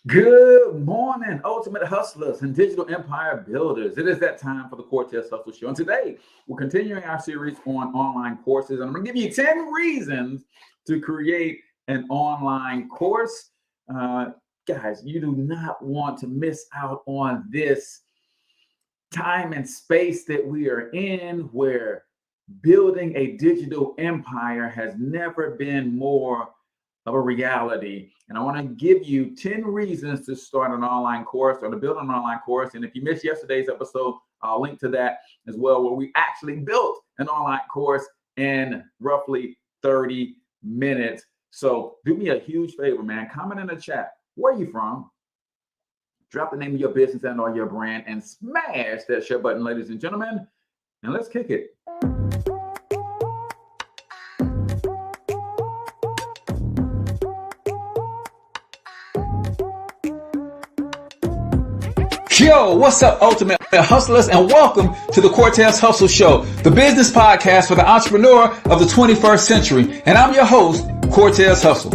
Good morning, ultimate hustlers and digital empire builders. It is that time for the Cortez Hustle Show. And today we're continuing our series on online courses. And I'm going to give you 10 reasons to create an online course. Guys, you do not want to miss out on this time and space that we are in where building a digital empire has never been more of a reality. And I want to give you 10 reasons to start an online course or to build an online course. And if you missed yesterday's episode, I'll link to that as well, where we actually built an online course in roughly 30 minutes. So do me a huge favor, man. Comment in the chat. Where are you from? Drop the name of your business and or your brand and smash that share button, ladies and gentlemen. And let's kick it. Yo, what's up, ultimate hustlers, and welcome to the Cortez Hustle Show, the business podcast for the entrepreneur of the 21st century. And I'm your host, Cortez Hustle.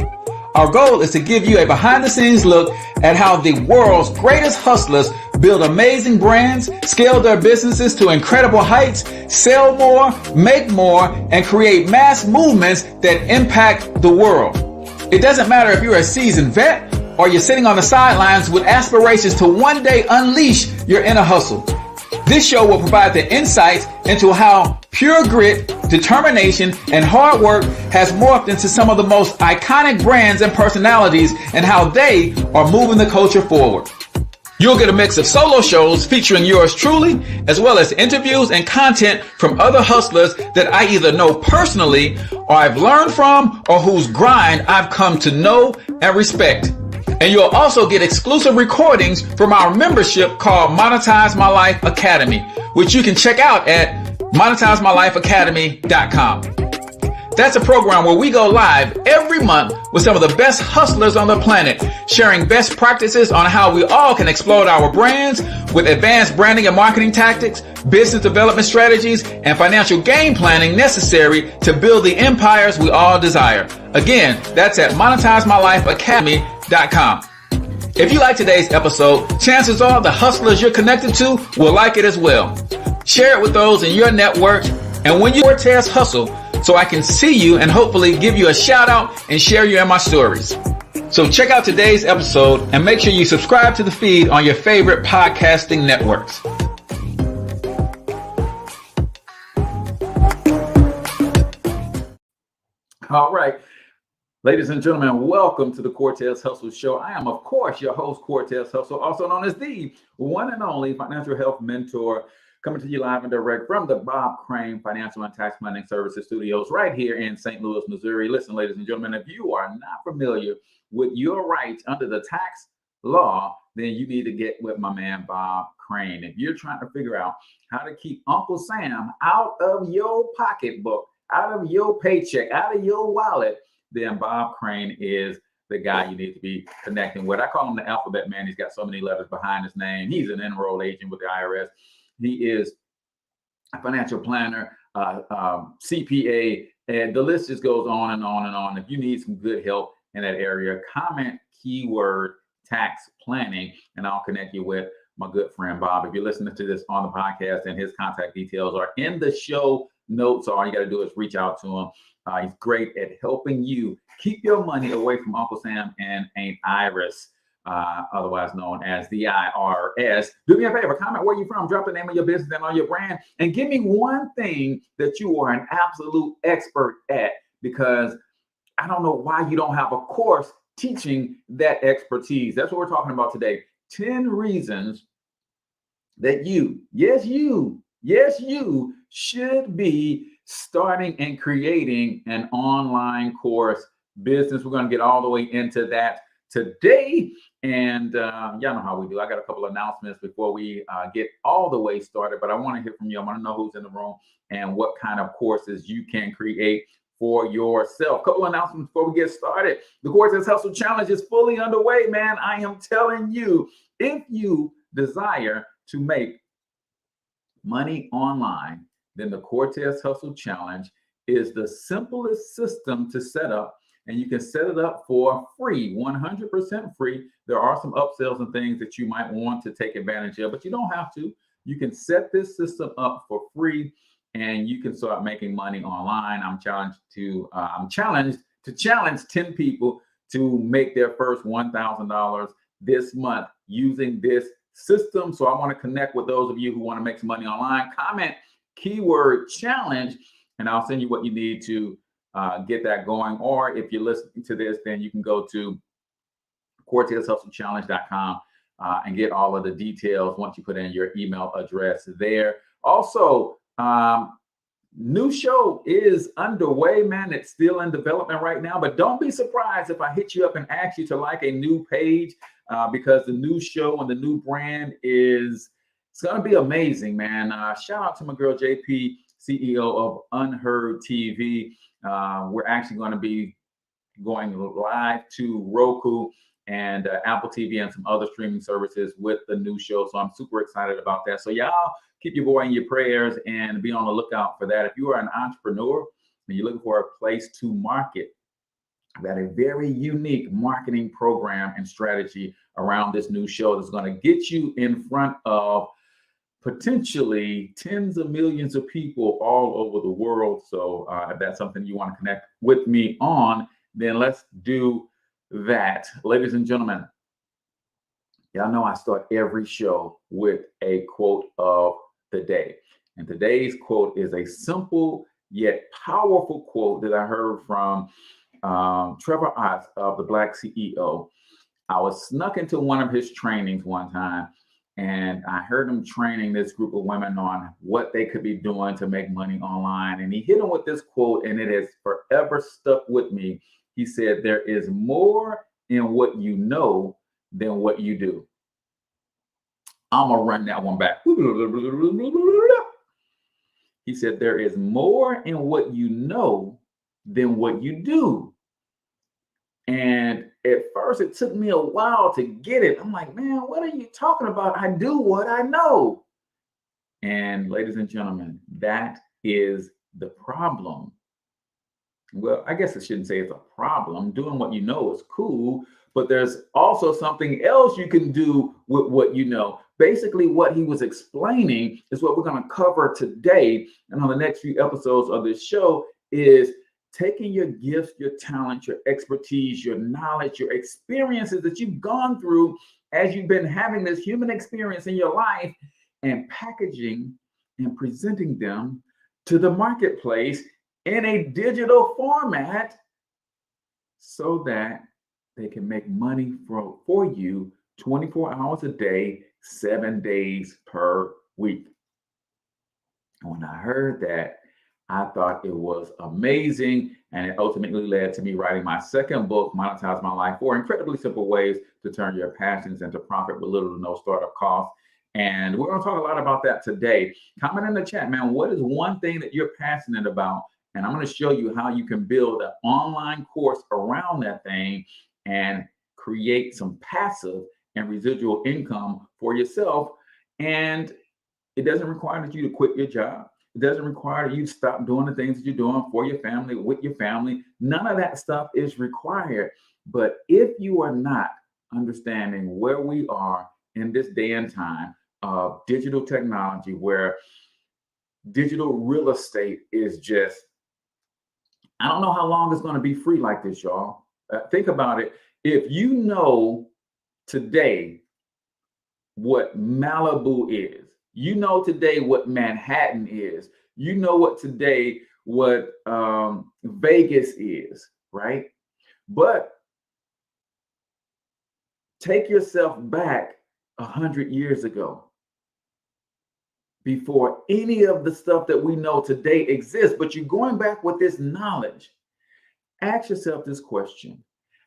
Our goal is to give you a behind-the-scenes look at how the world's greatest hustlers build amazing brands, scale their businesses to incredible heights, sell more, make more, and create mass movements that impact the world. It doesn't matter if you're a seasoned vet or you're sitting on the sidelines with aspirations to one day unleash your inner hustle. This show will provide the insights into how pure grit, determination, and hard work has morphed into some of the most iconic brands and personalities and how they are moving the culture forward. You'll get a mix of solo shows featuring yours truly, as well as interviews and content from other hustlers that I either know personally or I've learned from or whose grind I've come to know and respect. And you'll also get exclusive recordings from our membership called Monetize My Life Academy, which you can check out at monetizemylifeacademy.com. That's a program where we go live every month with some of the best hustlers on the planet, sharing best practices on how we all can explode our brands with advanced branding and marketing tactics, business development strategies, and financial game planning necessary to build the empires we all desire. Again, that's at monetizemylifeacademy.com. If you like today's episode, chances are the hustlers you're connected to will like it as well. Share it with those in your network, and when you Cortez Hustle, so I can see you and hopefully give you a shout out and share you in my stories. So check out today's episode and make sure you subscribe to the feed on your favorite podcasting networks. All right. Ladies and gentlemen, welcome to the Cortez Hustle Show. I am, of course, your host, Cortez Hustle, also known as the one and only financial health mentor, coming to you live and direct from the Bob Crane Financial and Tax Planning Services Studios right here in St. Louis, Missouri. Listen, ladies and gentlemen, if you are not familiar with your rights under the tax law, then you need to get with my man, Bob Crane. If you're trying to figure out how to keep Uncle Sam out of your pocketbook, out of your paycheck, out of your wallet, then Bob Crane is the guy you need to be connecting with. I call him the alphabet man. He's got so many letters behind his name. He's an enrolled agent with the IRS. He is a financial planner, CPA, and the list just goes on and on and on. If you need some good help in that area, comment keyword tax planning, and I'll connect you with my good friend Bob. If you're listening to this on the podcast, and his contact details are in the show notes, so all you got to do is reach out to him. He's great at helping you keep your money away from Uncle Sam and Aunt Iris, otherwise known as the IRS. Do me a favor, comment where you're from, drop the name of your business and on your brand, and give me one thing that you are an absolute expert at, because I don't know why you don't have a course teaching that expertise. That's what we're talking about today. 10 reasons that you, yes, you should be starting and creating an online course business. We're going to get all the way into that today. And y'all know how we do. I got a couple of announcements before we get all the way started, but I want to hear from you. I want to know who's in the room and what kind of courses you can create for yourself. Couple of announcements before we get started. The Cortez Hustle Challenge is fully underway, man. I am telling you, if you desire to make money online, then the Cortez Hustle Challenge is the simplest system to set up and you can set it up for free, 100% free. There are some upsells and things that you might want to take advantage of, but you don't have to. You can set this system up for free, and you can start making money online. I'm challenged to challenge 10 people to make their first $1,000 this month using this system. So I want to connect with those of you who want to make some money online. Comment keyword challenge, and I'll send you what you need to get that going. Or if you're listening to this, then you can go to CortezHustleChallenge.com and get all of the details once you put in your email address there. Also, new show is underway, man. It's still in development right now, but don't be surprised if I hit you up and ask you to like a new page because the new show and the new brand it's going to be amazing, man. Shout out to my girl JP, CEO of Unheard TV. We're actually going to be going live to Roku and Apple TV and some other streaming services with the new show. So I'm super excited about that. So y'all keep your boy in your prayers and be on the lookout for that. If you are an entrepreneur and you're looking for a place to market, I've got a very unique marketing program and strategy around this new show that's going to get you in front of potentially tens of millions of people all over the world. So if that's something you want to connect with me on, then let's do that. Ladies and gentlemen, y'all know I start every show with a quote of the day. And today's quote is a simple yet powerful quote that I heard from Trevor Ott of the Black CEO. I was snuck into one of his trainings one time, and I heard him training this group of women on what they could be doing to make money online. And he hit them with this quote, and it has forever stuck with me. He said, "There is more in what you know than what you do." I'm going to run that one back. He said, "There is more in what you know than what you do." And at first, it took me a while to get it. I'm like, man, what are you talking about? I do what I know. And ladies and gentlemen, that is the problem. Well, I guess I shouldn't say it's a problem. Doing what you know is cool, but there's also something else you can do with what you know. Basically, what he was explaining is what we're going to cover today. And on the next few episodes of this show is taking your gifts, your talent, your expertise, your knowledge, your experiences that you've gone through as you've been having this human experience in your life and packaging and presenting them to the marketplace in a digital format so that they can make money for you 24 hours a day, 7 days per week. And when I heard that, I thought it was amazing, and it ultimately led to me writing my second book, Monetize My Life, 4 Incredibly Simple Ways to Turn Your Passions into Profit with Little to No Startup Cost. And we're going to talk a lot about that today. Comment in the chat, man, what is one thing that you're passionate about? And I'm going to show you how you can build an online course around that thing and create some passive and residual income for yourself. And it doesn't require that you to quit your job. It doesn't require you to stop doing the things that you're doing for your family, with your family. None of that stuff is required. But if you are not understanding where we are in this day and time of digital technology, where digital real estate is just, I don't know how long it's going to be free like this, y'all. Think about it. If you know today what Malibu is, you know today what Manhattan is, you know what today what Vegas is, right? But take yourself back 100 years ago, before any of the stuff that we know today exists, but you're going back with this knowledge. Ask yourself this question: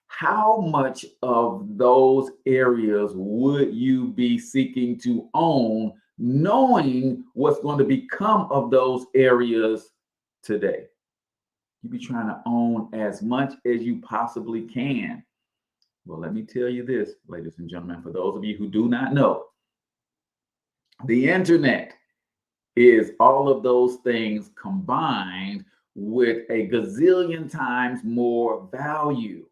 how much of those areas would you be seeking to own, knowing what's going to become of those areas today? You'd be trying to own as much as you possibly can. Well, let me tell you this, ladies and gentlemen, for those of you who do not know, the internet is all of those things combined with a gazillion times more value.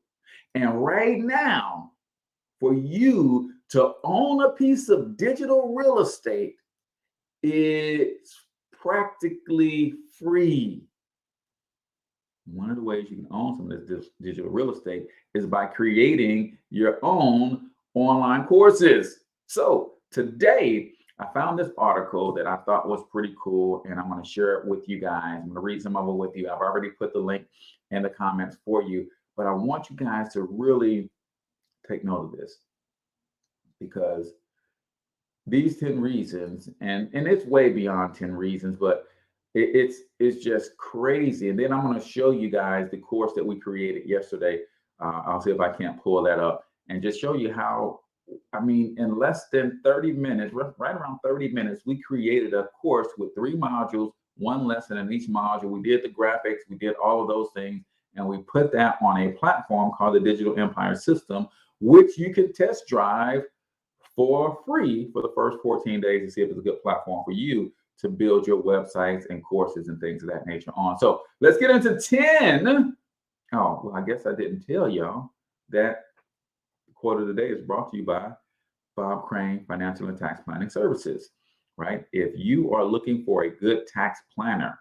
And right now, for you to own a piece of digital real estate, it's practically free. One of the ways you can own some of this digital real estate is by creating your own online courses. So today, I found this article that I thought was pretty cool, and I'm going to share it with you guys. I'm going to read some of it with you. I've already put the link in the comments for you, but I want you guys to really take note of this, because these 10 reasons, and it's way beyond 10 reasons, but it's just crazy. And then I'm going to show you guys the course that we created yesterday. I'll see if I can't pull that up and just show you how, I mean, in less than 30 minutes, right around 30 minutes, we created a course with 3 modules, 1 lesson in each module. We did the graphics, we did all of those things, and we put that on a platform called the Digital Empire System, which you can test drive for free for the first 14 days to see if it's a good platform for you to build your websites and courses and things of that nature on. So let's get into 10. Oh, well, I guess I didn't tell y'all that the quote of the day is brought to you by Bob Crane Financial and Tax Planning Services, right? If you are looking for a good tax planner,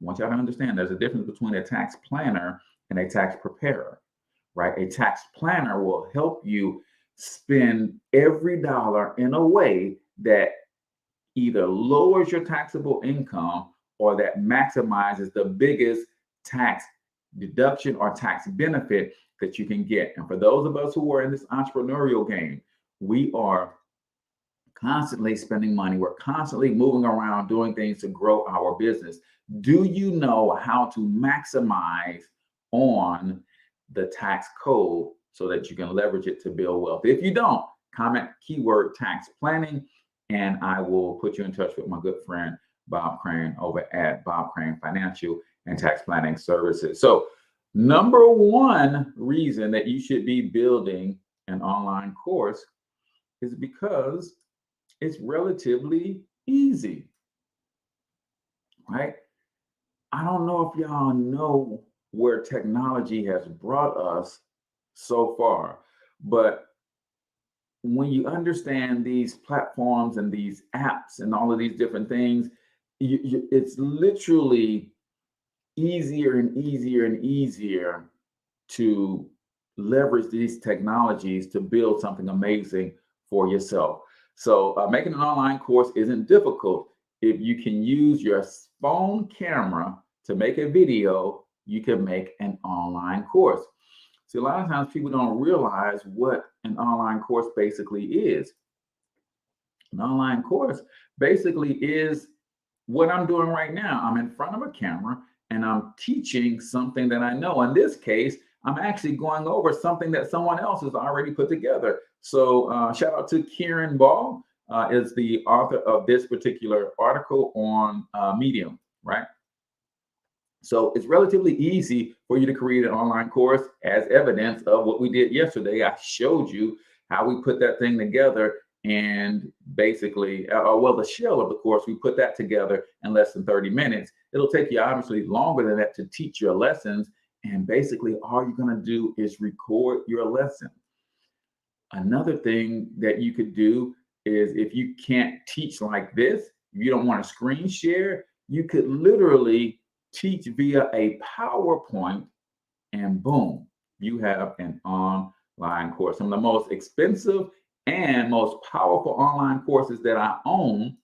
I want y'all to understand there's a difference between a tax planner and a tax preparer, right? A tax planner will help you spend every dollar in a way that either lowers your taxable income or that maximizes the biggest tax deduction or tax benefit that you can get. And for those of us who are in this entrepreneurial game, we are constantly spending money. We're constantly moving around doing things to grow our business. Do you know how to maximize on the tax code so that you can leverage it to build wealth? If you don't, comment keyword tax planning, and I will put you in touch with my good friend Bob Crane over at Bob Crane Financial and Tax Planning Services. So, number one reason that you should be building an online course is because it's relatively easy, right? I don't know if y'all know where technology has brought us so far, but when you understand these platforms and these apps and all of these different things, it's literally easier and easier and easier to leverage these technologies to build something amazing for yourself. So making an online course isn't difficult. If you can use your phone camera to make a video, you can make an online course. See, a lot of times people don't realize what an online course basically is. An online course basically is what I'm doing right now. I'm in front of a camera and I'm teaching something that I know. In this case, I'm actually going over something that someone else has already put together. So shout out to Kieran Ball, is the author of this particular article on Medium, right? So it's relatively easy for you to create an online course, as evidence of what we did yesterday. I showed you how we put that thing together, and basically, well, the shell of the course, we put that together in less than 30 minutes. It'll take you obviously longer than that to teach your lessons. And basically, all you're going to do is record your lesson. Another thing that you could do is, if you can't teach like this, you don't want to screen share, you could literally teach via a PowerPoint, and boom, you have an online course. Some of the most expensive and most powerful online courses that I own,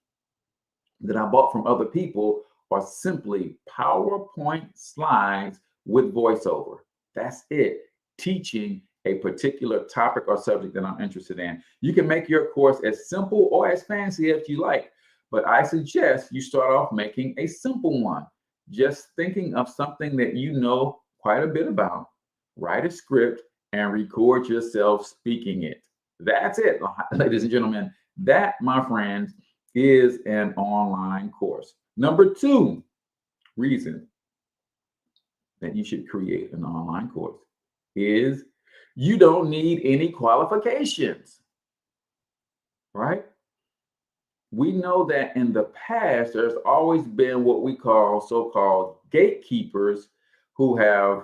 that I bought from other people, are simply PowerPoint slides with voiceover. That's it. Teaching a particular topic or subject that I'm interested in. You can make your course as simple or as fancy as you like, but I suggest you start off making a simple one. Just thinking of something that you know quite a bit about, write a script and record yourself speaking it. That's it, ladies and gentlemen. That, my friends, is an online course. Number two reason that you should create an online course is you don't need any qualifications, right? We know that in the past, there's always been what we call so-called gatekeepers who have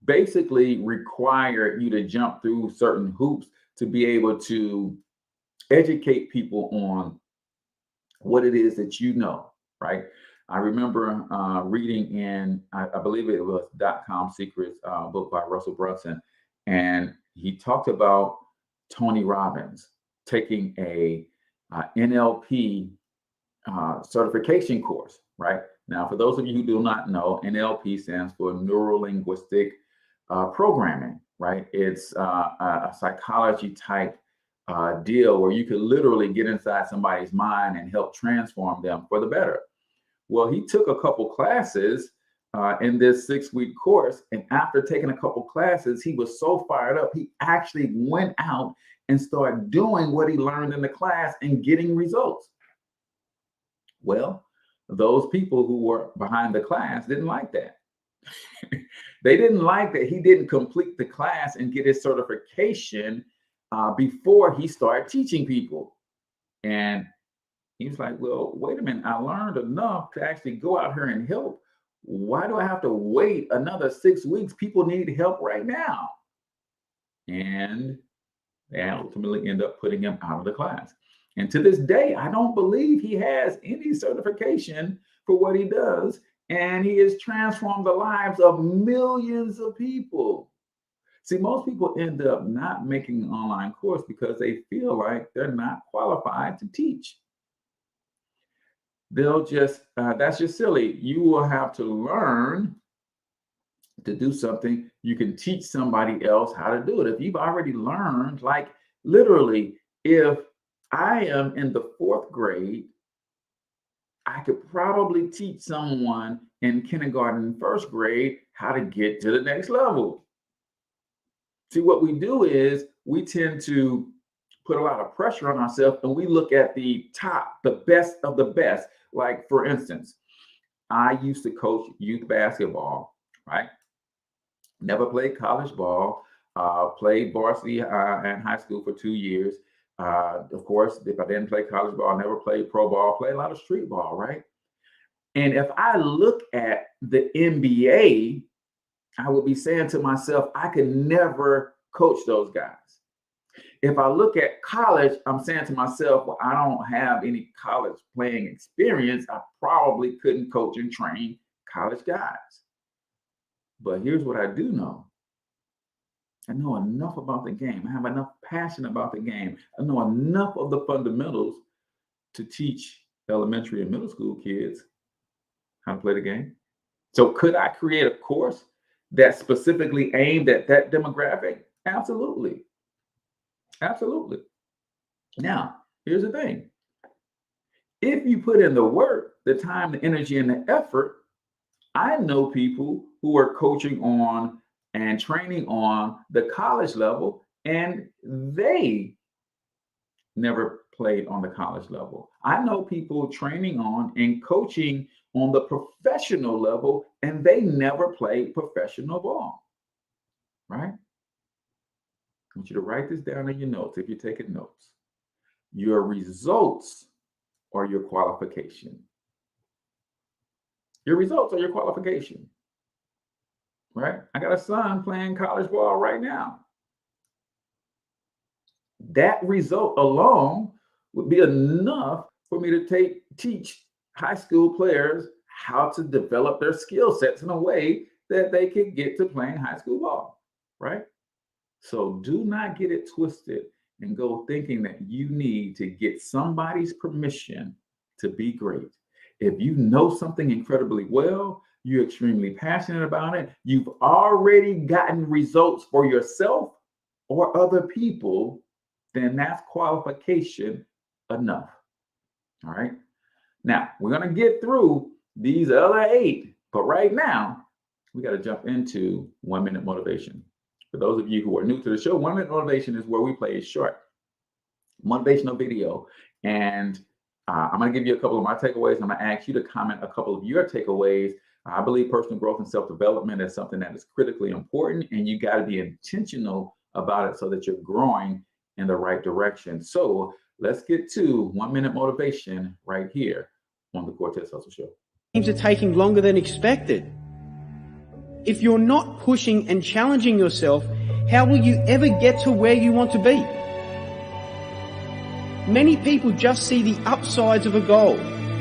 basically required you to jump through certain hoops to be able to educate people on what it is that you know, right? I remember reading in, I believe it was .com Secrets book by Russell Brunson, and he talked about Tony Robbins taking a NLP certification course, right? Now, for those of you who do not know, NLP stands for Neuro Linguistic Programming, right? It's a psychology type deal where you could literally get inside somebody's mind and help transform them for the better. Well, he took a couple classes in this 6-week course. And after taking a couple classes, he was so fired up, he actually went out and started doing what he learned in the class and getting results. Well, those people who were behind the class didn't like that. They didn't like that he didn't complete the class and get his certification before he started teaching people. And he was like, well, wait a minute, I learned enough to actually go out here and help. Why do I have to wait another 6 weeks? People need help right now. And they ultimately end up putting him out of the class. And to this day, I don't believe he has any certification for what he does. And he has transformed the lives of millions of people. See, most people end up not making an online course because they feel like they're not qualified to teach. They'll just, that's just silly. You will have to learn to do something. You can teach somebody else how to do it. If you've already learned, like literally, if I am in the 4th grade, I could probably teach someone in kindergarten and 1st grade how to get to the next level. See, what we do is we tend to put a lot of pressure on ourselves and we look at the top, the best of the best. Like, for instance, I used to coach youth basketball, right? Never played college ball, played varsity and high school for 2 years. Of course, if I didn't play college ball, I never played pro ball, played a lot of street ball, right? And if I look at the NBA, I would be saying to myself, I could never coach those guys. If I look at college, I'm saying to myself, well, I don't have any college playing experience. I probably couldn't coach and train college guys. But here's what I do know. I know enough about the game. I have enough passion about the game. I know enough of the fundamentals to teach elementary and middle school kids how to play the game. So could I create a course that's specifically aimed at that demographic? Absolutely. Absolutely. Now, here's the thing. If you put in the work, the time, the energy, and the effort, I know people who are coaching on and training on the college level, and they never played on the college level. I know people training on and coaching on the professional level, and they never played professional ball, right? I want you to write this down in your notes if you're taking notes. Your results are your qualification. Your results are your qualification, right? I got a son playing college ball right now. That result alone would be enough for me to teach high school players how to develop their skill sets in a way that they can get to playing high school ball, right? So do not get it twisted and go thinking that you need to get somebody's permission to be great. If you know something incredibly well, you're extremely passionate about it, you've already gotten results for yourself or other people, then that's qualification enough. All right. Now, we're going to get through these other 8, but right now, we got to jump into 1 minute motivation. For those of you who are new to the show, 1 minute motivation is where we play a short motivational video. And I'm going to give you a couple of my takeaways. I'm going to ask you to comment a couple of your takeaways. I believe personal growth and self-development is something that is critically important, and you got to be intentional about it so that you're growing in the right direction. So let's get to 1 minute motivation right here on the Cortez Hustle Show. Things are taking longer than expected. If you're not pushing and challenging yourself, how will you ever get to where you want to be? Many people just see the upsides of a goal.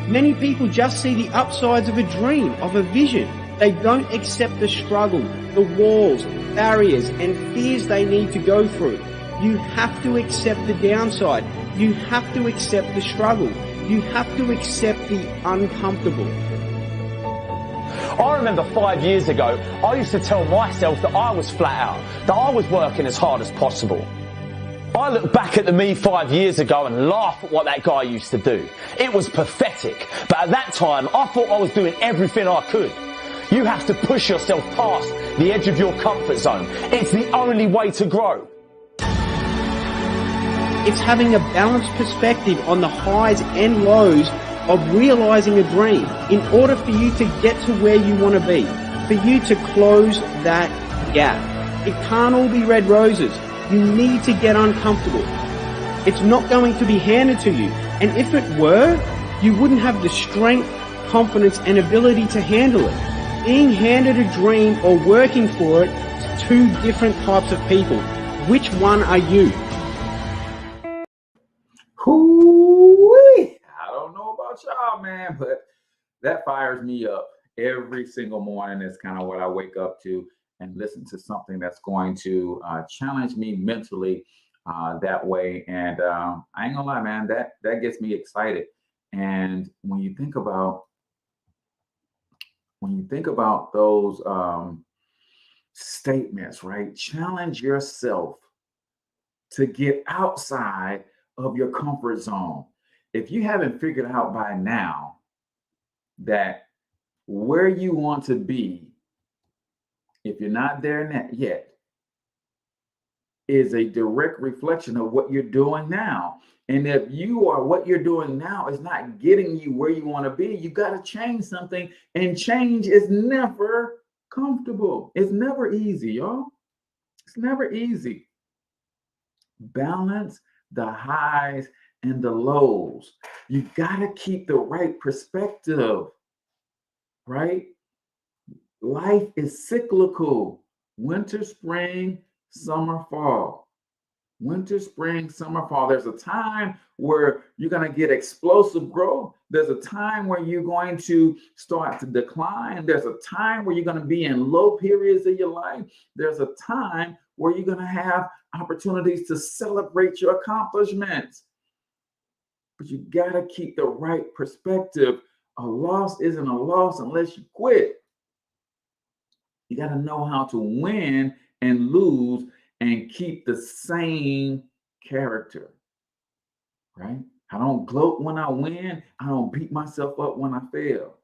Many people just see the upsides of a dream, of a vision. They don't accept the struggle, the walls, barriers, and fears they need to go through. You have to accept the downside. You have to accept the struggle. You have to accept the uncomfortable. I remember 5 years ago, I used to tell myself that I was flat out, that I was working as hard as possible. I look back at the me 5 years ago and laugh at what that guy used to do. It was pathetic, but at that time, I thought I was doing everything I could. You have to push yourself past the edge of your comfort zone. It's the only way to grow. It's having a balanced perspective on the highs and lows of realizing a dream in order for you to get to where you want to be, for you to close that gap. It can't all be red roses. You need to get uncomfortable. It's not going to be handed to you. And if it were, you wouldn't have the strength, confidence, and ability to handle it. Being handed a dream or working for it is two different types of people. Which one are you? Hoo-wee. I don't know about y'all, man, but that fires me up every single morning. It's kind of what I wake up to and listen to something that's going to challenge me mentally that way. And I ain't gonna lie, man, that gets me excited. And when you think about those statements, right? Challenge yourself to get outside of your comfort zone. If you haven't figured out by now that where you want to be, if you're not there yet, is a direct reflection of what you're doing now. And if what you're doing now is not getting you where you want to be, you got to change something. And change is never comfortable. It's never easy, y'all. It's never easy. Balance the highs and the lows. You got to keep the right perspective, right? Life is cyclical. Winter, spring, summer, fall. Winter, spring, summer, fall. There's a time where you're going to get explosive growth. There's a time where you're going to start to decline. There's a time where you're going to be in low periods of your life. There's a time where you're going to have opportunities to celebrate your accomplishments. But you got to keep the right perspective. A loss isn't a loss unless you quit. You got to know how to win and lose and keep the same character, right? I don't gloat when I win. I don't beat myself up when I fail.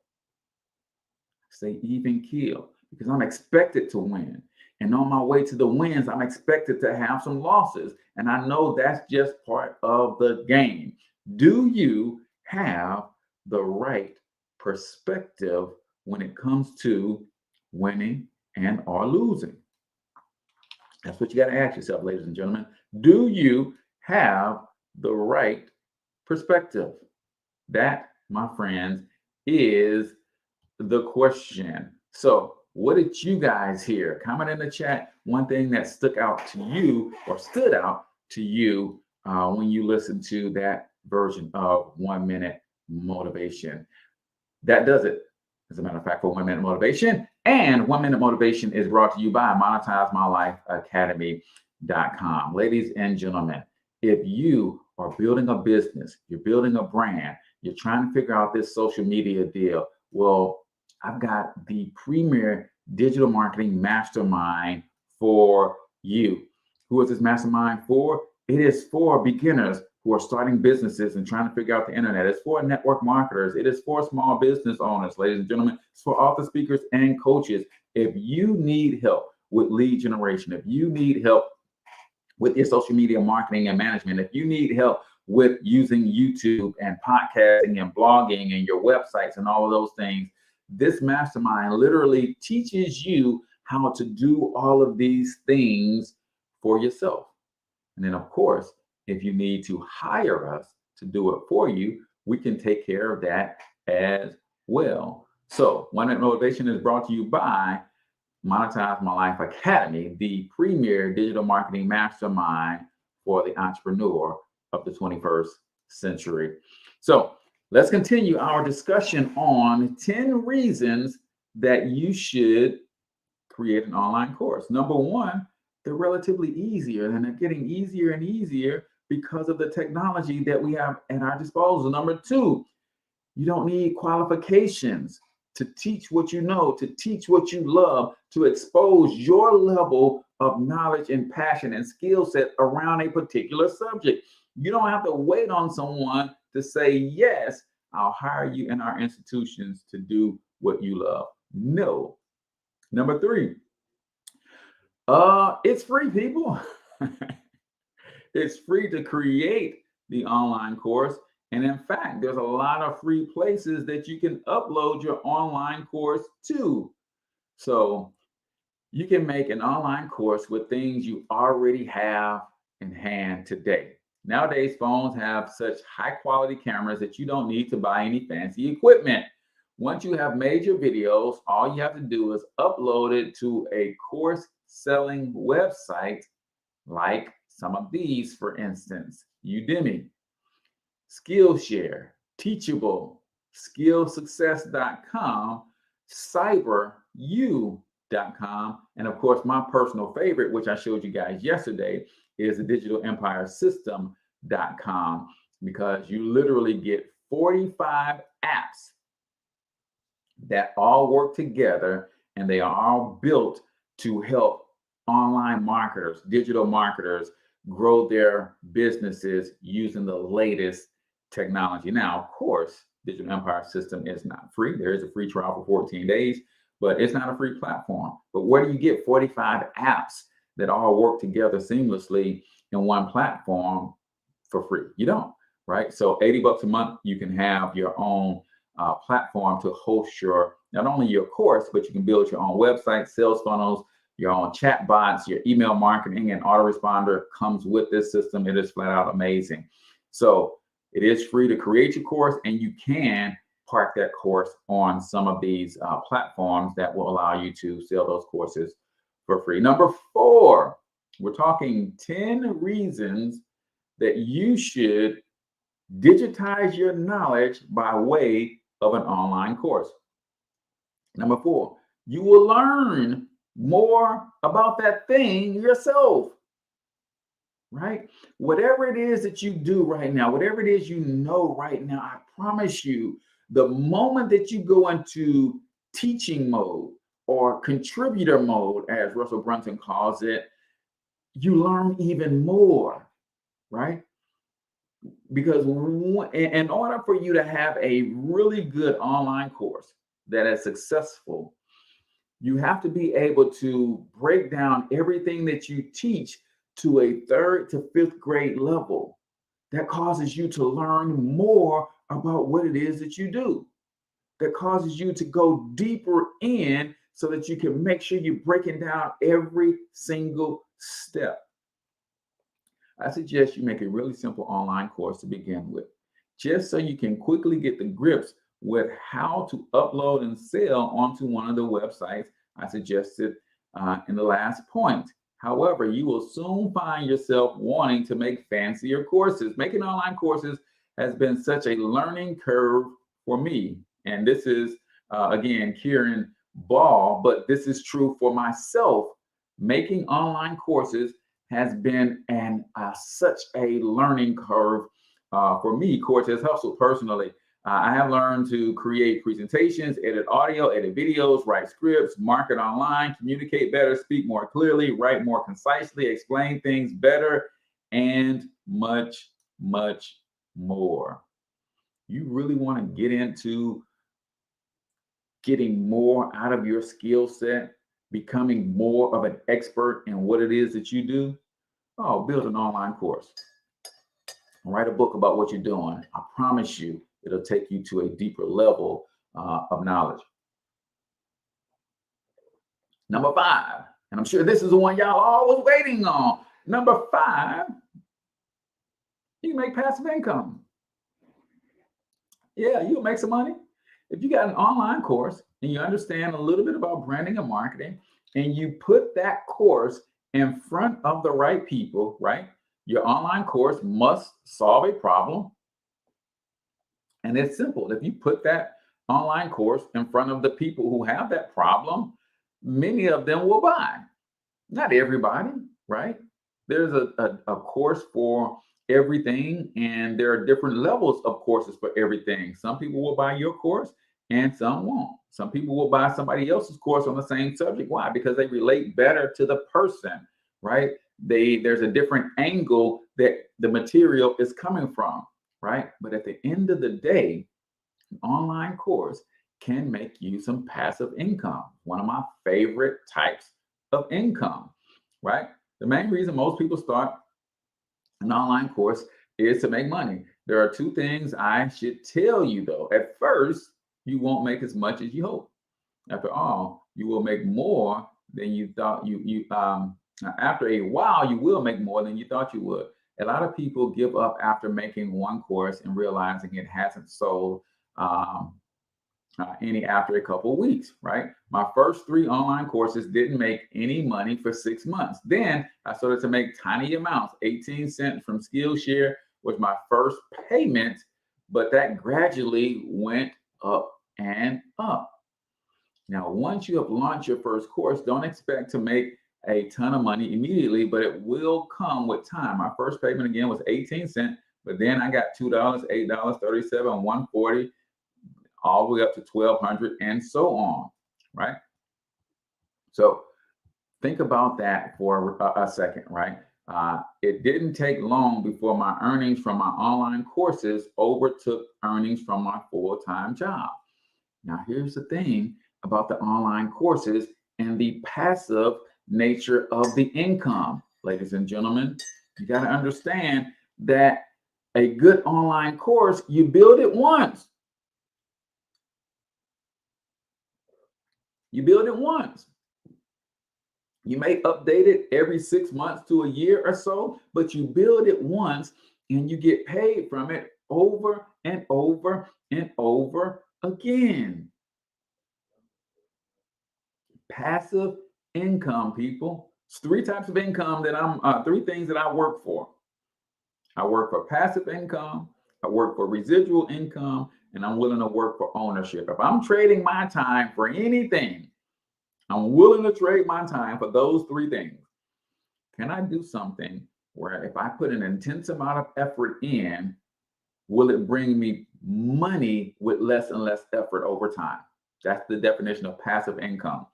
I say even keel because I'm expected to win. And on my way to the wins, I'm expected to have some losses. And I know that's just part of the game. Do you have the right perspective when it comes to winning and or losing? That's what you got to ask yourself, ladies and gentlemen. Do you have the right perspective? That, my friends, is the question. So what did you guys hear? Comment in the chat one thing that stuck out to you or stood out to you when you listened to that version of 1 Minute Motivation. That does it, as a matter of fact, for 1 Minute Motivation. And 1 Minute Motivation is brought to you by MonetizeMyLifeAcademy.com. Ladies and gentlemen, if you are building a business, you're building a brand, you're trying to figure out this social media deal, well, I've got the premier digital marketing mastermind for you. Who is this mastermind for? It is for beginners who are starting businesses and trying to figure out the internet. It's for network marketers. It is for small business owners, ladies and gentlemen. It's for author, speakers, and coaches. If you need help with lead generation, if you need help with your social media marketing and management, if you need help with using YouTube and podcasting and blogging and your websites and all of those things, this mastermind literally teaches you how to do all of these things for yourself. And then, of course, if you need to hire us to do it for you, we can take care of that as well. So, One Minute Motivation is brought to you by Monetize My Life Academy, the premier digital marketing mastermind for the entrepreneur of the 21st century. So, let's continue our discussion on 10 reasons that you should create an online course. Number one, they're relatively easier, and they're getting easier and easier because of the technology that we have at our disposal. Number two, you don't need qualifications to teach what you know, to teach what you love, to expose your level of knowledge and passion and skill set around a particular subject. You don't have to wait on someone to say, yes, I'll hire you in our institutions to do what you love. No. Number three, it's free, people. It's free to create the online course. And in fact, there's a lot of free places that you can upload your online course to. So you can make an online course with things you already have in hand today. Nowadays, phones have such high quality cameras that you don't need to buy any fancy equipment. Once you have made your videos, all you have to do is upload it to a course selling website like some of these, for instance, Udemy, Skillshare, Teachable, skillsuccess.com, cyberu.com, and of course, my personal favorite, which I showed you guys yesterday, is the digitalempiresystem.com, because you literally get 45 apps that all work together, and they are all built to help online marketers, digital marketers, grow their businesses using the latest technology. Now, of course, Digital Empire System is not free. There is a free trial for 14 days, but it's not a free platform. But where do you get 45 apps that all work together seamlessly in one platform for free? You don't, right? So $80 a month, you can have your own platform to host not only your course, but you can build your own website, sales funnels, your own chat bots, your email marketing, and autoresponder comes with this system. It is flat out amazing. So it is free to create your course, and you can park that course on some of these platforms that will allow you to sell those courses for free. Number four, we're talking 10 reasons that you should digitize your knowledge by way of an online course. Number four, you will learn more about that thing yourself, right? Whatever it is that you do right now, whatever it is you know right now, I promise you, the moment that you go into teaching mode or contributor mode, as Russell Brunson calls it, you learn even more, right? Because in order for you to have a really good online course that is successful, you have to be able to break down everything that you teach to a 3rd to 5th grade level. That causes you to learn more about what it is that you do. That causes you to go deeper in so that you can make sure you're breaking down every single step. I suggest you make a really simple online course to begin with, just so you can quickly get the grips with how to upload and sell onto one of the websites I suggested in the last point. However, you will soon find yourself wanting to make fancier courses. Making online courses has been such a learning curve for me. And this is, again, Kieran Ball, but this is true for myself. Making online courses has been such a learning curve for me, Cortez Hustle, personally. I have learned to create presentations, edit audio, edit videos, write scripts, market online, communicate better, speak more clearly, write more concisely, explain things better, and much, much more. You really want to get into getting more out of your skill set, becoming more of an expert in what it is that you do? Oh, build an online course. Write a book about what you're doing. I promise you, it'll take you to a deeper level of knowledge. Number 5, and I'm sure this is the one y'all always waiting on. Number 5, you can make passive income. Yeah, you'll make some money. If you got an online course and you understand a little bit about branding and marketing, and you put that course in front of the right people, right? Your online course must solve a problem. And it's simple. If you put that online course in front of the people who have that problem, many of them will buy. Not everybody, right? There's a course for everything, and there are different levels of courses for everything. Some people will buy your course and some won't. Some people will buy somebody else's course on the same subject. Why? Because they relate better to the person, right? There's a different angle that the material is coming from, right? But at the end of the day, an online course can make you some passive income. One of my favorite types of income, right? The main reason most people start an online course is to make money. There are two things I should tell you though. At first, you won't make as much as you hope. After all, you will make more than you thought after a while, you will make more than you thought you would. A lot of people give up after making one course and realizing it hasn't sold any after a couple of weeks, right? My first 3 online courses didn't make any money for 6 months. Then I started to make tiny amounts. 18 cents from Skillshare was my first payment, but that gradually went up and up. Now, once you have launched your first course, don't expect to make a ton of money immediately, but it will come with time. My first payment again was 18 cents, but then I got $2, $8, $37, $140, all the way up to $1,200 and so on, right? So think about that for a second, right? It didn't take long before my earnings from my online courses overtook earnings from my full-time job. Now, here's the thing about the online courses and the passive nature of the income. Ladies and gentlemen, you got to understand that a good online course, you build it once. You build it once. You may update it every 6 months to a year or so, but you build it once and you get paid from it over and over and over again. Passive income, people. It's 3 types of income that 3 things that I work for. I work for passive income, I work for residual income, and I'm willing to work for ownership. If I'm trading my time for anything, I'm willing to trade my time for those 3 things. Can I do something where if I put an intense amount of effort in, will it bring me money with less and less effort over time? That's the definition of passive income.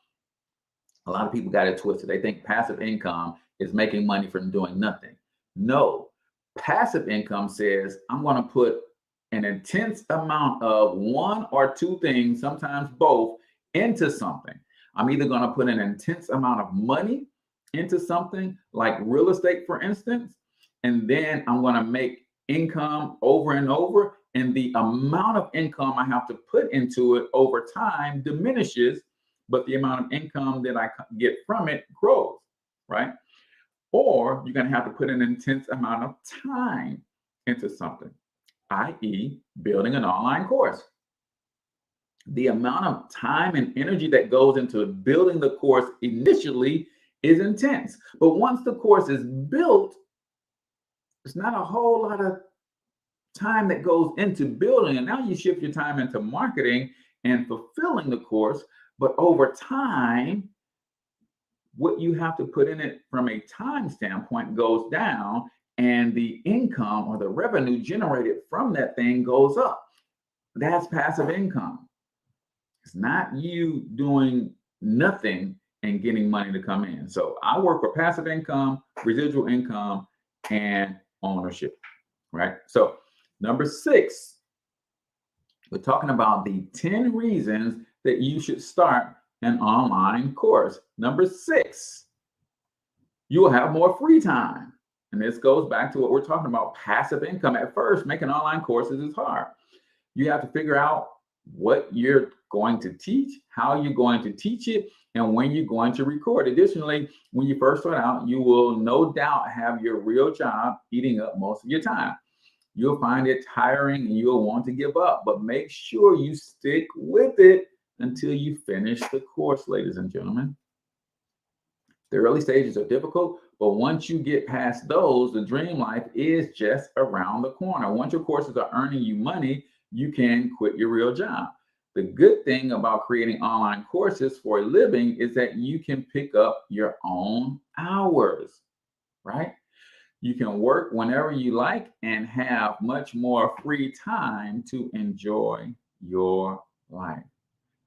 A lot of people got it twisted. They think passive income is making money from doing nothing. No, passive income says I'm going to put an intense amount of 1 or 2 things, sometimes both, into something. I'm either going to put an intense amount of money into something like real estate, for instance, and then I'm going to make income over and over. And the amount of income I have to put into it over time diminishes, but the amount of income that I get from it grows, right? Or you're going to have to put an intense amount of time into something, i.e., building an online course. The amount of time and energy that goes into building the course initially is intense. But once the course is built, it's not a whole lot of time that goes into building. And now you shift your time into marketing and fulfilling the course. But over time, what you have to put in it from a time standpoint goes down, and the income or the revenue generated from that thing goes up. That's passive income. It's not you doing nothing and getting money to come in. So I work for passive income, residual income, and ownership, right? So number 6, we're talking about the 10 reasons that you should start an online course. Number 6, you will have more free time. And this goes back to what we're talking about, passive income. At first, making online courses is hard. You have to figure out what you're going to teach, how you're going to teach it, and when you're going to record. Additionally, when you first start out, you will no doubt have your real job eating up most of your time. You'll find it tiring and you'll want to give up, but make sure you stick with it until you finish the course, ladies and gentlemen. The early stages are difficult, but once you get past those, the dream life is just around the corner. Once your courses are earning you money, you can quit your real job. The good thing about creating online courses for a living is that you can pick up your own hours, right? You can work whenever you like and have much more free time to enjoy your life.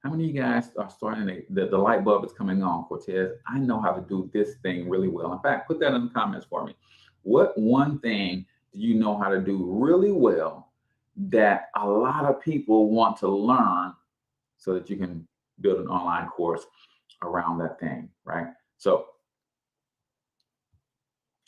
How many of you guys are starting the light bulb is coming on, Cortez? I know how to do this thing really well. In fact, put that in the comments for me. What one thing do you know how to do really well that a lot of people want to learn so that you can build an online course around that thing, right? So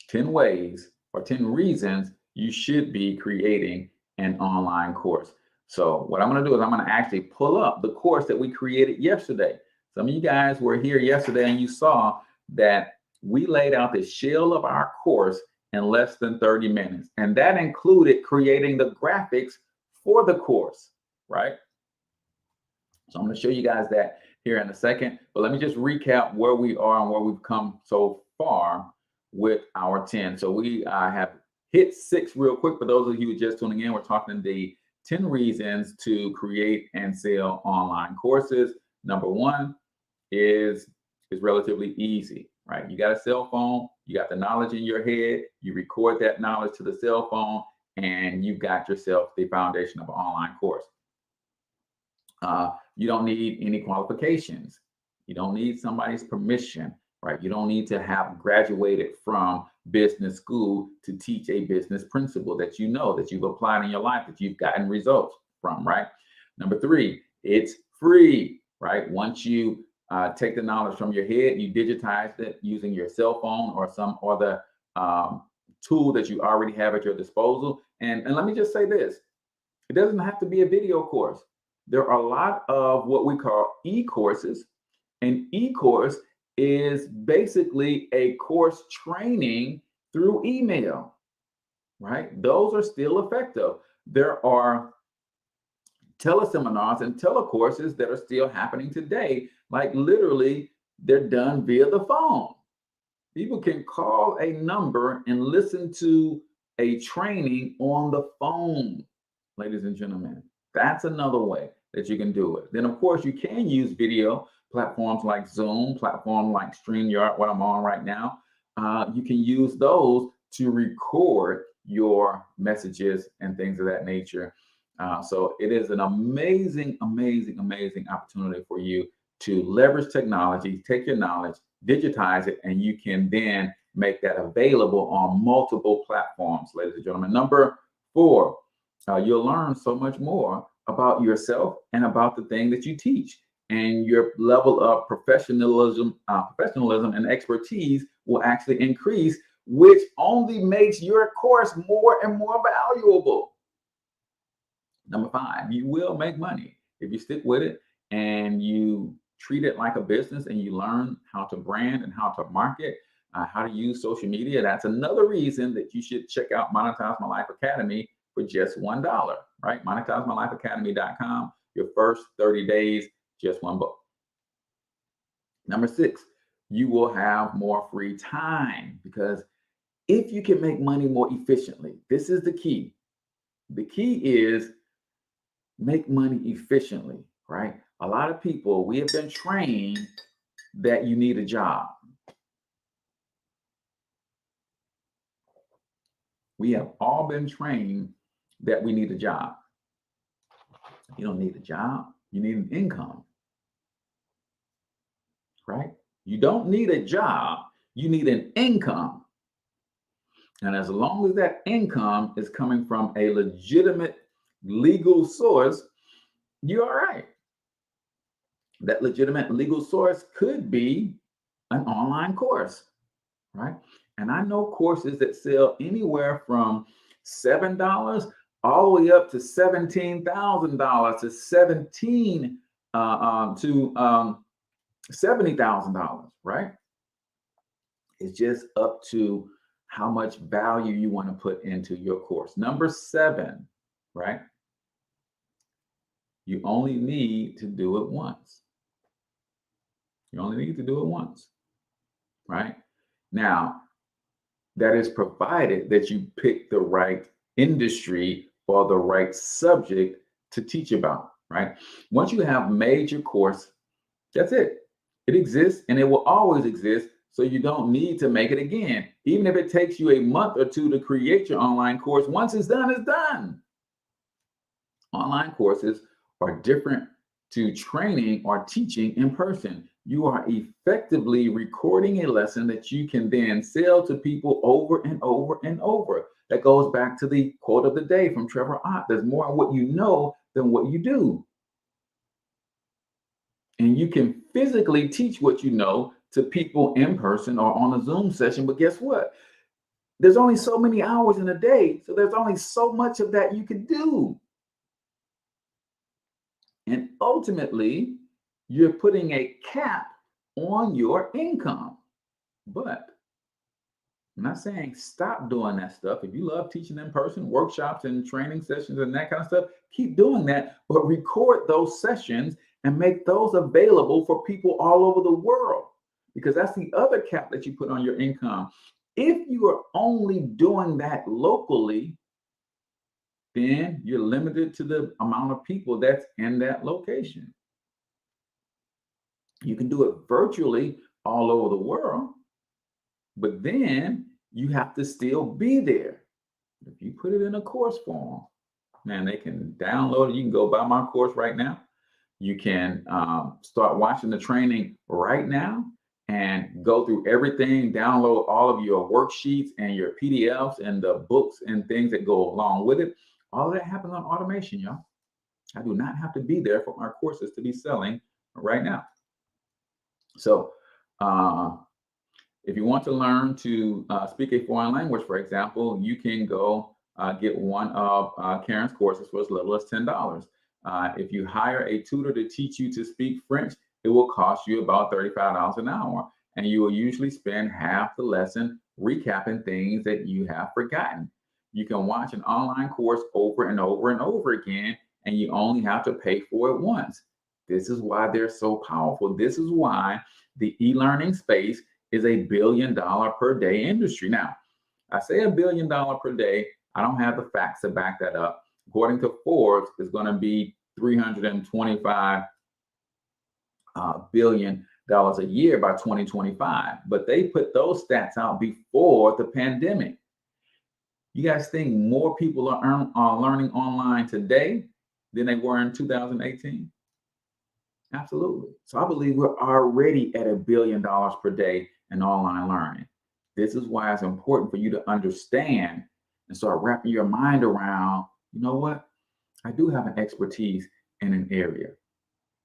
10 ways or 10 reasons you should be creating an online course. So what I'm going to do is I'm going to actually pull up the course that we created yesterday. Some of you guys were here yesterday and you saw that we laid out the shell of our course in less than 30 minutes. And that included creating the graphics for the course, right? So I'm going to show you guys that here in a second. But let me just recap where we are and where we've come so far with our 10. So we have hit 6 real quick. For those of you who are just tuning in, we're talking the 10 reasons to create and sell online courses. Number 1 is relatively easy, right? You got a cell phone, you got the knowledge in your head, you record that knowledge to the cell phone, and you've got yourself the foundation of an online course. You don't need any qualifications. You don't need somebody's permission, right? You don't need to have graduated from business school to teach a business principle that you know, that you've applied in your life, that you've gotten results from, right? Number 3, it's free, right? Once you take the knowledge from your head, you digitize it using your cell phone or some other tool that you already have at your disposal. And let me just say this, it doesn't have to be a video course. There are a lot of what we call e-courses. An e-course is basically a course training through email, right? Those are still effective. There are teleseminars and telecourses that are still happening today. Like literally, they're done via the phone. People can call a number and listen to a training on the phone, ladies and gentlemen. That's another way that you can do it. Then, of course, you can use video platforms like Zoom, platform like StreamYard, what I'm on right now. You can use those to record your messages and things of that nature. So it is an amazing, amazing, amazing opportunity for you to leverage technology, take your knowledge, digitize it, and you can then make that available on multiple platforms, ladies and gentlemen. Number 4, you'll learn so much more about yourself and about the thing that you teach. And your level of professionalism and expertise will actually increase, which only makes your course more and more valuable. Number 5, you will make money if you stick with it and you treat it like a business and you learn how to brand and how to market, how to use social media. That's another reason that you should check out Monetize My Life Academy for just $1, right? MonetizeMyLifeAcademy.com. Your first 30 days, just $1. Number 6, you will have more free time, because if you can make money more efficiently, this is the key. The key is make money efficiently, right? A lot of people, we have been trained that you need a job. We have all been trained that we need a job. You don't need a job, you need an income, right? You don't need a job, you need an income. And as long as that income is coming from a legitimate legal source, you're all right. That legitimate legal source could be an online course, right? And I know courses that sell anywhere from $7 all the way up to $17,000 to $70,000, right? It's just up to how much value you want to put into your course. Number 7, right? You only need to do it once. You only need to do it once, right? Now, that is provided that you pick the right industry or the right subject to teach about, right? Once you have made your course, that's it. It exists and it will always exist. So you don't need to make it again. Even if it takes you a month or two to create your online course, once it's done, it's done. Online courses are different to training or teaching in person. You are effectively recording a lesson that you can then sell to people over and over and over. That goes back to the quote of the day from Trevor Ott. There's more in what you know than what you do. And you can physically teach what you know to people in person or on a Zoom session. But guess what? There's only so many hours in a day. So there's only so much of that you can do. And ultimately, you're putting a cap on your income. But I'm not saying stop doing that stuff. If you love teaching in person, workshops and training sessions and that kind of stuff, keep doing that, but record those sessions and make those available for people all over the world, because that's the other cap that you put on your income. If you are only doing that locally, then you're limited to the amount of people that's in that location. You can do it virtually all over the world, but then you have to still be there. If you put it in a course form, man, they can download it. You can go buy my course right now. You can start watching the training right now and go through everything, download all of your worksheets and your PDFs and the books and things that go along with it. All of that happens on automation, y'all. I do not have to be there for my courses to be selling right now. So if you want to learn to speak a foreign language, for example, you can go get one of Karen's courses for as little as $10. If you hire a tutor to teach you to speak French, it will cost you about $35 an hour. And you will usually spend half the lesson recapping things that you have forgotten. You can watch an online course over and over and over again, and you only have to pay for it once. This is why they're so powerful. This is why the e-learning space is $1 billion per day industry. Now, I say $1 billion per day. I don't have the facts to back that up. According to Forbes, it's going to be $325 billion a year by 2025. But they put those stats out before the pandemic. You guys think more people are learning online today than they were in 2018? Absolutely. So I believe we're already at $1 billion per day in online learning. This is why it's important for you to understand and start wrapping your mind around, you know what? I do have an expertise in an area,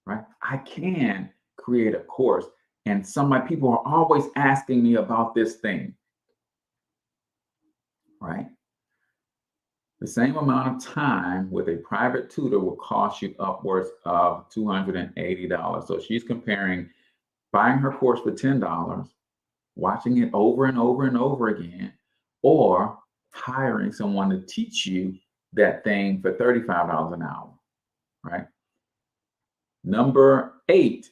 right? I can create a course, and some of my people are always asking me about this thing, right? The same amount of time with a private tutor will cost you upwards of $280. So she's comparing buying her course for $10, watching it over and over and over again, or hiring someone to teach you that thing for $35 an hour, right? Number eight,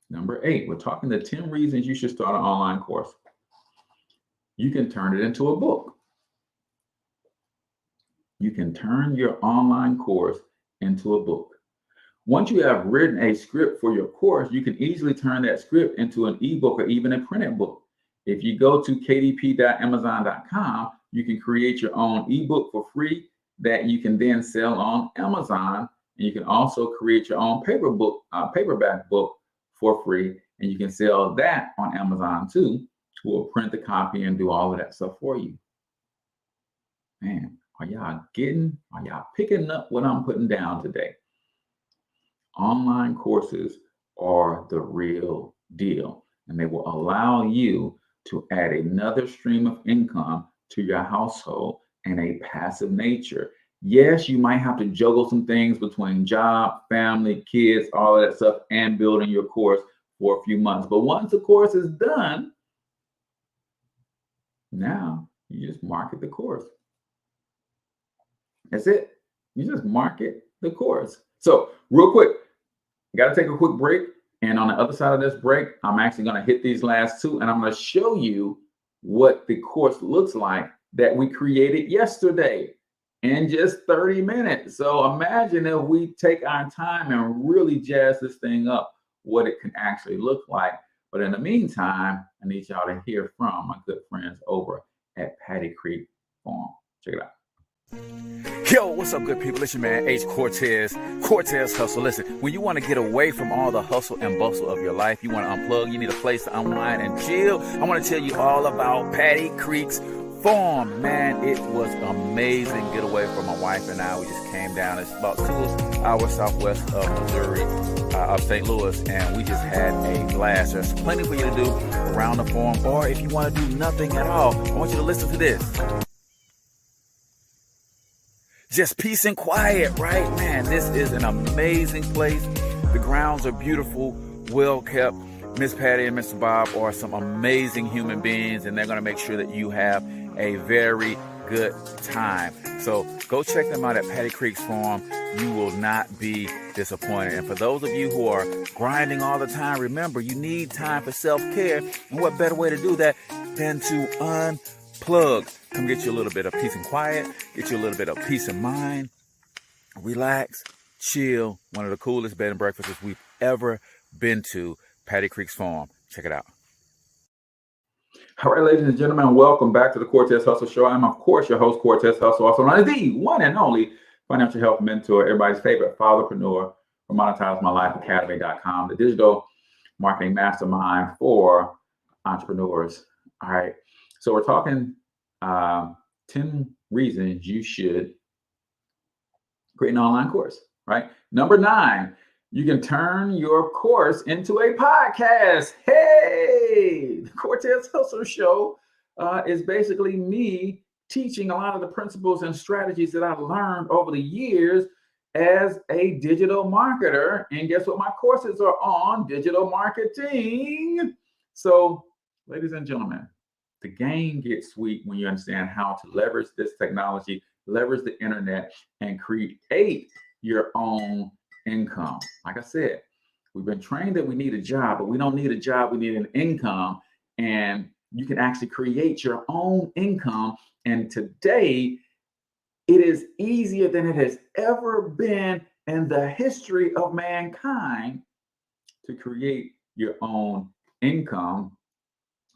we're talking the 10 reasons you should start an online course. You can turn it into a book. You can turn your online course into a book. Once you have written a script for your course, you can easily turn that script into an ebook or even a printed book. If you go to kdp.amazon.com, you can create your own ebook for free that you can then sell on Amazon. And you can also create your own paperback book for free, and you can sell that on Amazon too. We'll print the copy and do all of that stuff for you. Man, are y'all picking up what I'm putting down today? Online courses are the real deal, and they will allow you to add another stream of income to your household in a passive nature. Yes, you might have to juggle some things between job, family, kids, all of that stuff, and building your course for a few months. But once the course is done, Now you just market the course. That's it. You just market the course. So real quick, got to take a quick break. And on the other side of this break, I'm actually going to hit these last two, and I'm going to show you what the course looks like that we created yesterday in just 30 minutes. So imagine if we take our time and really jazz this thing up, what it can actually look like. But in the meantime, I need y'all to hear from my good friends over at Patty Creek Farm. Check it out. Yo, what's up, good people? It's your man, H Cortez, Cortez Hustle. Listen, when you want to get away from all the hustle and bustle of your life, you want to unplug, you need a place to unwind and chill, I want to tell you all about Patty Creek's Farm. Man, it was amazing getaway for my wife and I. We just came down. It's about 2 hours southwest of Missouri, of St. Louis, and we just had a blast. There's plenty for you to do around the farm, or if you want to do nothing at all, I want you to listen to this. Just peace and quiet, right? Man, this is an amazing place. The grounds are beautiful, well kept. Miss Patty and Mr. Bob are some amazing human beings, and they're going to make sure that you have a very good time. So go check them out at Patty Creek's Farm. You will not be disappointed. And for those of you who are grinding all the time, remember, you need time for self-care. And what better way to do that than to unplug? Come get you a little bit of peace and quiet, get you a little bit of peace of mind, relax, chill. One of the coolest bed and breakfasts we've ever been to, Patty Creek's Farm. Check it out. All right, ladies and gentlemen, welcome back to the Cortez Hustle Show. I'm, of course, your host, Cortez Hustle, also known as the one and only financial health mentor, everybody's favorite fatherpreneur from MonetizeMyLifeAcademy.com, the digital marketing mastermind for entrepreneurs. All right, so we're talking 10 reasons you should create an online course, right? Number 9, you can turn your course into a podcast. Hey, the Cortez Hustle Show is basically me teaching a lot of the principles and strategies that I've learned over the years as a digital marketer. And guess what? My courses are on digital marketing. So, ladies and gentlemen, the game gets sweet when you understand how to leverage this technology, leverage the internet, and create your own income. Like I said, we've been trained that we need a job, but we don't need a job, we need an income. And you can actually create your own income. And today, it is easier than it has ever been in the history of mankind to create your own income.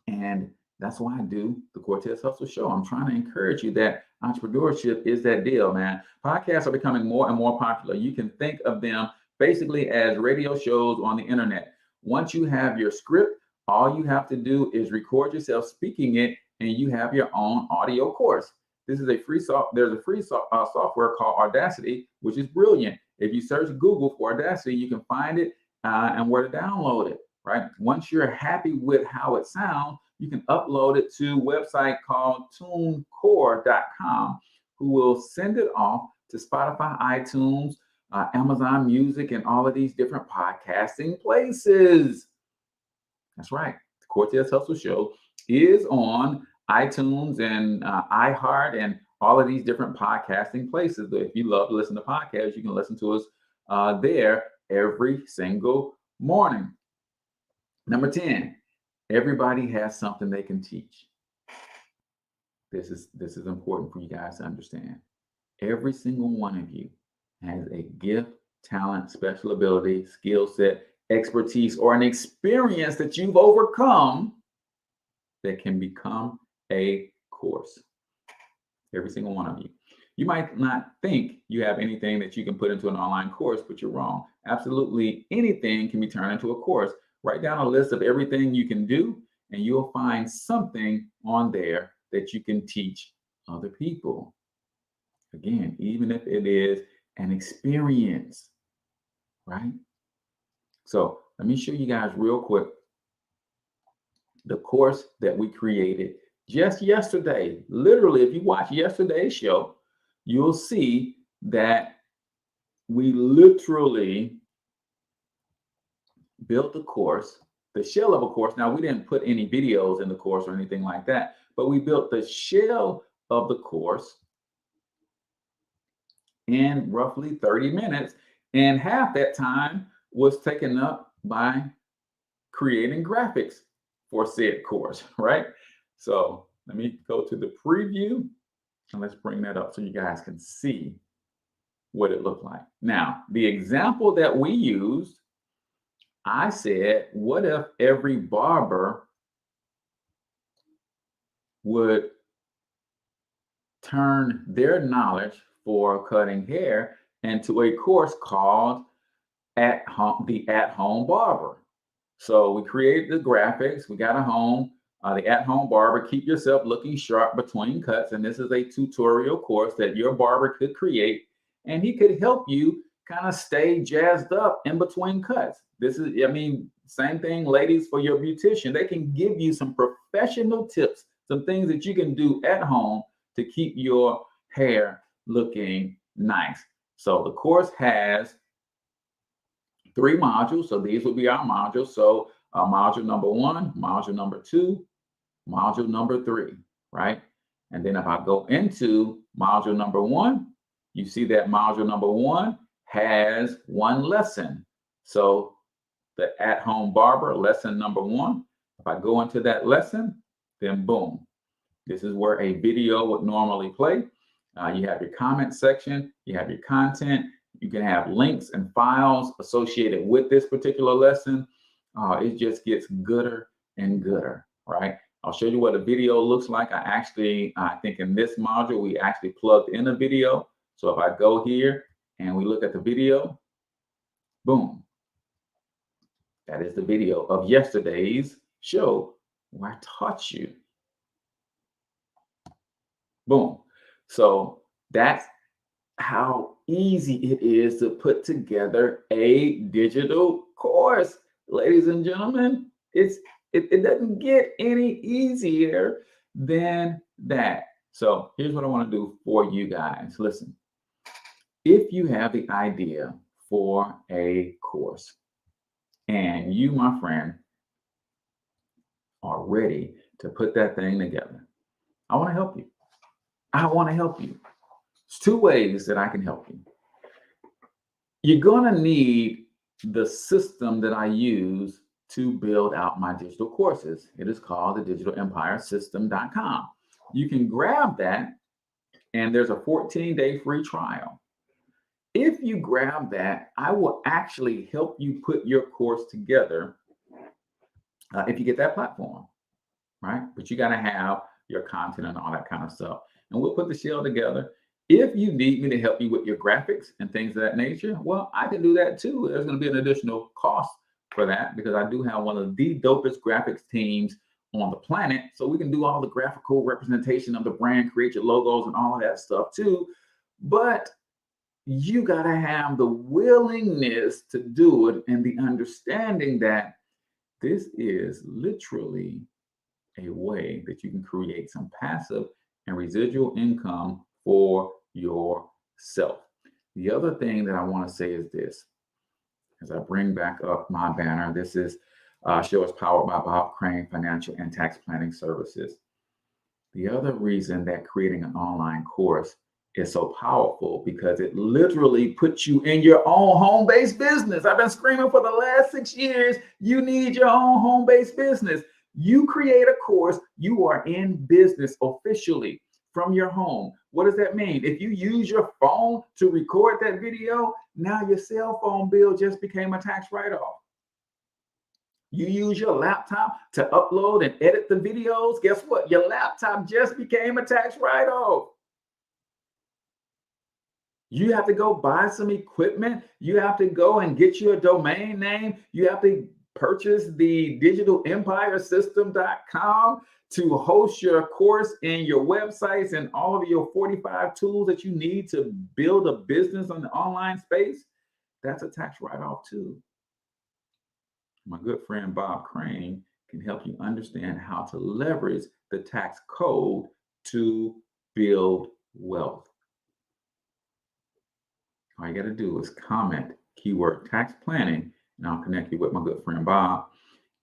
And that's why I do the Cortez Hustle Show. I'm trying to encourage you that entrepreneurship is that deal, man. Podcasts are becoming more and more popular. You can think of them basically as radio shows on the internet. Once you have your script, all you have to do is record yourself speaking it, and you have your own audio course. This is a free there's a free software called Audacity, which is brilliant. If you search Google for Audacity, you can find it and where to download it, right? Once you're happy with how it sounds, you can upload it to a website called tunecore.com, who will send it off to Spotify, iTunes, Amazon Music, and all of these different podcasting places. That's right. The Cortez Hustle Show is on iTunes and iHeart and all of these different podcasting places. If you love to listen to podcasts, you can listen to us there every single morning. Number 10. Everybody has something they can teach. This is important for you guys to understand. Every single one of you has a gift, talent, special ability, skill set, expertise, or an experience that you've overcome that can become a course. Every single one of you. You might not think you have anything that you can put into an online course, but you're wrong. Absolutely anything can be turned into a course. Write down a list of everything you can do, and you'll find something on there that you can teach other people. Again, even if it is an experience, right? So let me show you guys real quick the course that we created just yesterday. Literally, if you watch yesterday's show, you'll see that we literally built the course, the shell of a course. Now, we didn't put any videos in the course or anything like that, but we built the shell of the course in roughly 30 minutes. And half that time was taken up by creating graphics for said course, right? So let me go to the preview and let's bring that up so you guys can see what it looked like. Now, the example that we used, I said, what if every barber would turn their knowledge for cutting hair into a course called the At-Home Barber. So we created the graphics, we got a home, the At-Home Barber, keep yourself looking sharp between cuts. And this is a tutorial course that your barber could create, and he could help you kind of stay jazzed up in between cuts. This is, I mean, same thing, ladies, for your beautician. They can give you some professional tips, some things that you can do at home to keep your hair looking nice. So the course has 3 modules. So these will be our modules. So module number 1, module number 2, module number 3, right? And then if I go into module number 1, you see that module number 1 has 1 lesson. So the At-Home Barber lesson number 1, if I go into that lesson, then boom, this is where a video would normally play. You have your comment section, you have your content, you can have links and files associated with this particular lesson. It just gets gooder and gooder, right? I'll show you what a video looks like. I think in this module, we actually plugged in a video. So if I go here and we look at the video, boom. That is the video of yesterday's show where I taught you. Boom. So that's how easy it is to put together a digital course. Ladies and gentlemen, it doesn't get any easier than that. So here's what I want to do for you guys. Listen, if you have the idea for a course and you, my friend, are ready to put that thing together, I want to help you. I want to help you. There's 2 ways that I can help you. You're going to need the system that I use to build out my digital courses. It is called the digitalempiresystem.com. You can grab that, and there's a 14-day free trial. If you grab that, I will actually help you put your course together if you get that platform, right? But you got to have your content and all that kind of stuff. And we'll put the shell together. If you need me to help you with your graphics and things of that nature, well, I can do that too. There's going to be an additional cost for that because I do have one of the dopest graphics teams on the planet. So we can do all the graphical representation of the brand, create your logos and all of that stuff too. But you got to have the willingness to do it and the understanding that this is literally a way that you can create some passive and residual income for yourself. The other thing that I want to say is this, as I bring back up my banner, this is show is powered by Bob Crane Financial and Tax Planning Services. The other reason that creating an online course is so powerful because it literally puts you in your own home-based business. I've been screaming for the last 6 years, you need your own home-based business. You create a course, you are in business officially from your home. What does that mean? If you use your phone to record that video, now your cell phone bill just became a tax write-off. You use your laptop to upload and edit the videos, guess what? Your laptop just became a tax write-off. You have to go buy some equipment. You have to go and get you a domain name. You have to purchase the digitalempiresystem.com to host your course and your websites and all of your 45 tools that you need to build a business on the online space. That's a tax write-off too. My good friend Bob Crane can help you understand how to leverage the tax code to build wealth. All you got to do is comment keyword tax planning, and I'll connect you with my good friend Bob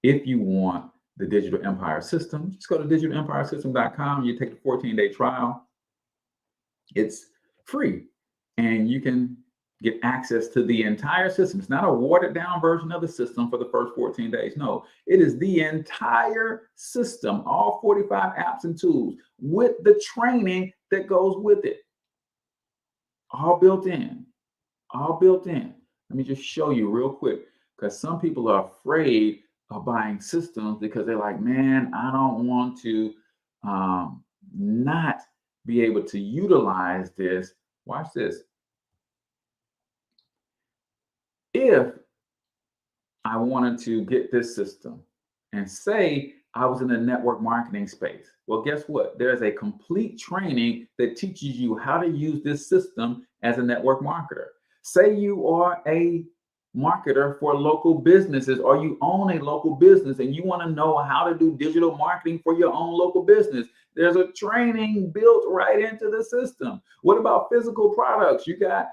if you want the Digital Empire System. Just go to digitalempiresystem.com. You take the 14-day trial. It's free, and you can get access to the entire system. It's not a watered down version of the system for the first 14 days. No, it is the entire system, all 45 apps and tools with the training that goes with it. All built in, all built in. Let me just show you real quick, because some people are afraid of buying systems because they're like, man, I don't want to not be able to utilize this. Watch this. If I wanted to get this system and say I was in the network marketing space, well, guess what? There's a complete training that teaches you how to use this system as a network marketer. Say you are a marketer for local businesses, or you own a local business and you want to know how to do digital marketing for your own local business. There's a training built right into the system. What about physical products? You got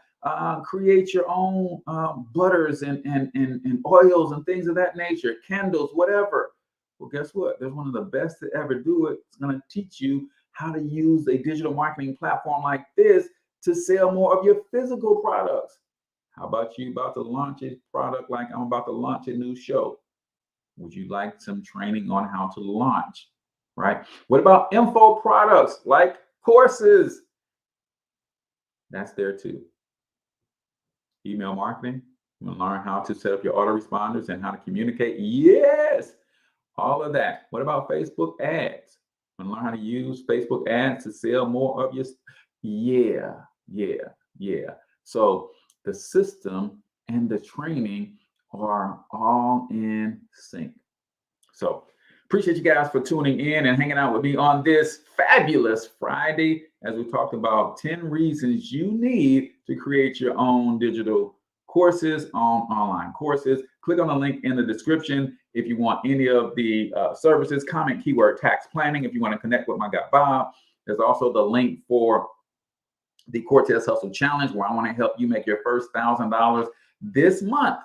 create your own butters and oils and things of that nature, candles, whatever. Well, guess what? There's one of the best to ever do it. It's going to teach you how to use a digital marketing platform like this to sell more of your physical products. How about you about to launch a product like I'm about to launch a new show? Would you like some training on how to launch, right? What about info products like courses? That's there too. Email marketing, you want to learn how to set up your autoresponders and how to communicate? Yes, all of that. What about Facebook ads? You want to learn how to use Facebook ads to sell more of your? Yeah. So the system and the training are all in sync. So appreciate you guys for tuning in and hanging out with me on this fabulous Friday, as we talked about 10 reasons you need to create your own digital courses, online courses. Click on the link in the description if you want any of the services. Comment keyword tax planning if you want to connect with my guy Bob. There's also the link for the Cortez Hustle Challenge, where I want to help you make your first $1,000 this month,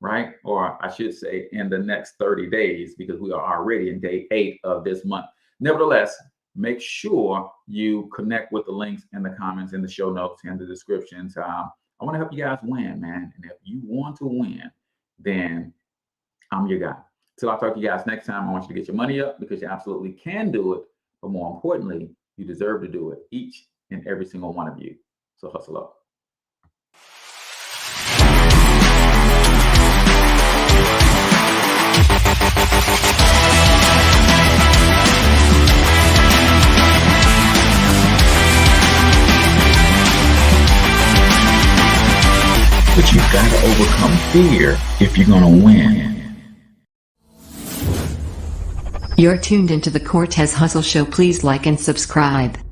right? Or I should say in the next 30 days, because we are already in day 8 of this month. Nevertheless, make sure you connect with the links in the comments, in the show notes, and the descriptions. I want to help you guys win, man. And if you want to win, then I'm your guy. Till I talk to you guys next time, I want you to get your money up, because you absolutely can do it. But more importantly, you deserve to do it, each and every single one of you. So hustle up. But you've got to overcome fear if you're going to win. You're tuned into the Cortez Hustle Show. Please like and subscribe.